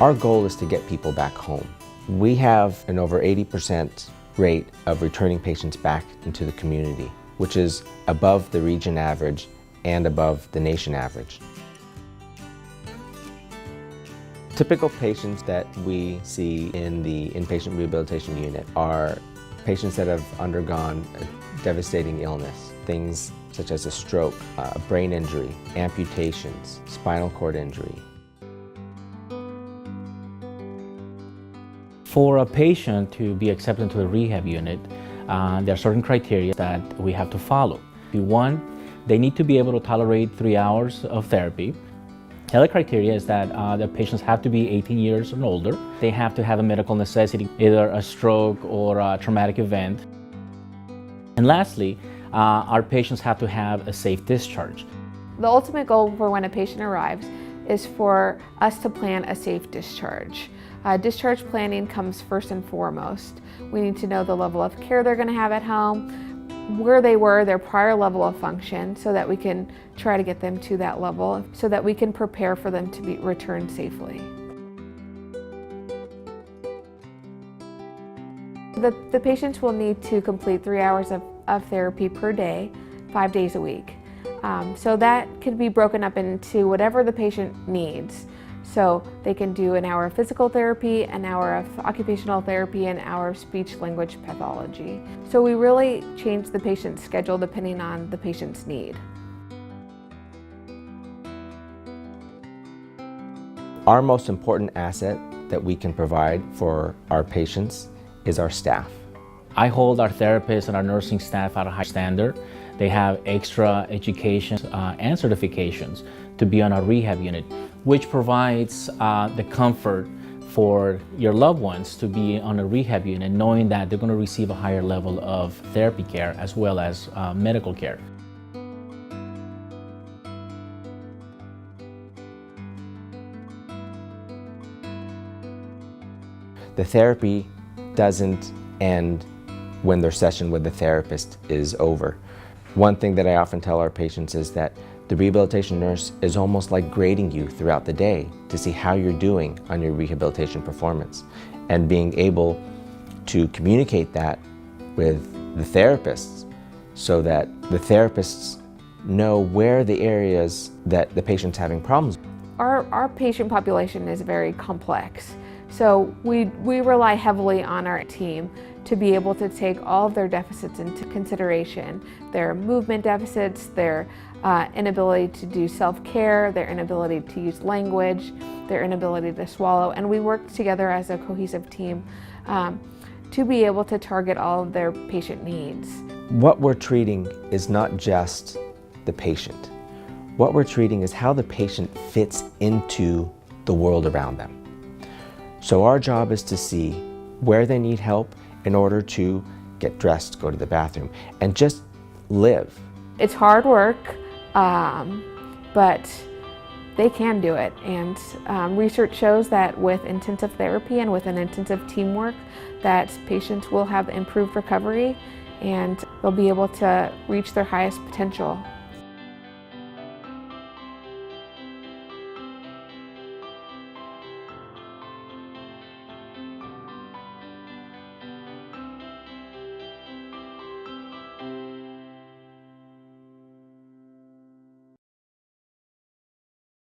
Our goal is to get people back home. We have an over 80% rate of returning patients back into the community, which is above the region average and above the nation average. Typical patients that we see in the inpatient rehabilitation unit are patients that have undergone a devastating illness, things such as a stroke, a brain injury, amputations, spinal cord injury. For a patient to be accepted into a rehab unit, there are certain criteria that we have to follow. One, they need to be able to tolerate 3 hours of therapy. The other criteria is that the patients have to be 18 years and older. They have to have a medical necessity, either a stroke or a traumatic event. And lastly, our patients have to have a safe discharge. The ultimate goal for when a patient arrives is for us to plan a safe discharge. Discharge planning comes first and foremost. We need to know the level of care they're going to have at home, where they were, their prior level of function, so that we can try to get them to that level, so that we can prepare for them to be returned safely. The patients will need to complete 3 hours of therapy per day, 5 days a week. So that could be broken up into whatever the patient needs. So they can do an hour of physical therapy, an hour of occupational therapy, an hour of speech-language pathology. So we really change the patient's schedule depending on the patient's need. Our most important asset that we can provide for our patients is our staff. I hold our therapists and our nursing staff at a high standard. They have extra education and certifications to be on a rehab unit, which provides the comfort for your loved ones to be on a rehab unit, knowing that they're going to receive a higher level of therapy care as well as medical care. The therapy doesn't end when their session with the therapist is over. One thing that I often tell our patients is that the rehabilitation nurse is almost like grading you throughout the day to see how you're doing on your rehabilitation performance, and being able to communicate that with the therapists so that the therapists know where the areas that the patient's having problems. Our patient population is very complex, so we rely heavily on our team to be able to take all of their deficits into consideration, their movement deficits, their inability to do self-care, their inability to use language, their inability to swallow, and we work together as a cohesive team to be able to target all of their patient needs. What we're treating is not just the patient. What we're treating is how the patient fits into the world around them. So our job is to see where they need help in order to get dressed, go to the bathroom, and just live. It's hard work, but they can do it. And research shows that with intensive therapy and with an intensive teamwork, that patients will have improved recovery and they'll be able to reach their highest potential.